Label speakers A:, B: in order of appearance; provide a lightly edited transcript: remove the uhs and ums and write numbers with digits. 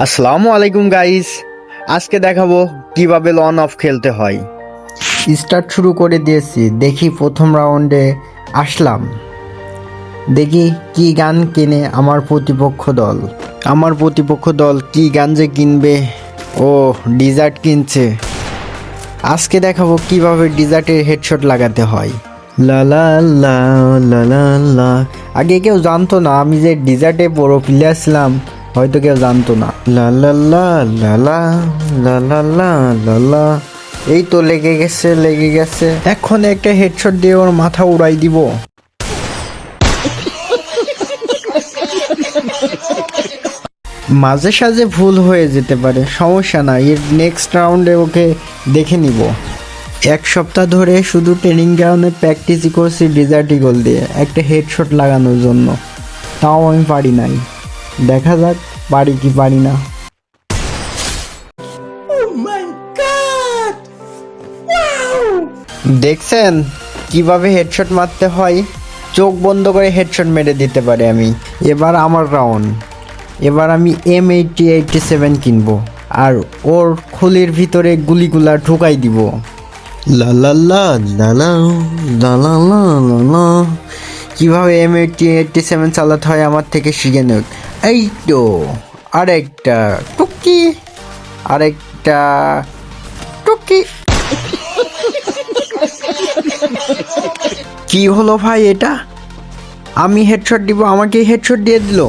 A: আসসালামু আলাইকুম গাইস। আজকে দেখাবো কিভাবে লন অফ খেলতে হয়।
B: স্টার্ট শুরু করে দিয়েছি। দেখি প্রথম রাউন্ডে আসলাম। দেখি কি গান কিনে আমার প্রতিপক্ষ দল কি গান যে কিনবে। ও ডিজার্ট কিনছে। আজকে দেখাবো কিভাবে ডিজার্টের হেডশট লাগাতে হয়। লা লা লা লা লা লা। আগে কেউ জানতো না আমি যে ডিজার্টে বড় প্লেয়ার ছিলাম, হয়তো কেউ জানতো না। লা লা লা লা লা লা লা লা লা লা। এই তো লেগে গেছে। এখন একটা হেডশট দিয়ে ওর মাথা উড়াই দিব। মাঝে সাঝে ভুল হয়ে যেতে পারে, সমস্যা না। এর নেক্সট রাউন্ডে ওকে দেখে নিব। এক সপ্তাহ ধরে শুধু ট্রেনিং গ্রাউন্ডে প্র্যাকটিসই করছি ডিজার্ট ইগল দিয়ে একটা হেডশট লাগানোর জন্য, তাও আমি পারি নাই। দেখা যাক পারি কি পারি না। দেখছেন কিভাবে হেডশট মারতে হয়? চোখ বন্ধ করে হেডশট মেরে দিতে পারি আমি। এবার আমার রাউন্ড। এবার আমি M8087 কিনবো আর ওর খুলির ভিতরে গুলিগুলা ঢুকাই দিব। লা লা লা লা লা লা লা লা লা লা। কিভাবে M8087 চালাতে হয় আমার থেকে শিখে নেব। এই তো আরেকটা টুকি, আরেকটা টুকি। কি হলো ভাই এটা? আমি হেডশট দিব, আমাকে হেডশট দিয়ে দিল।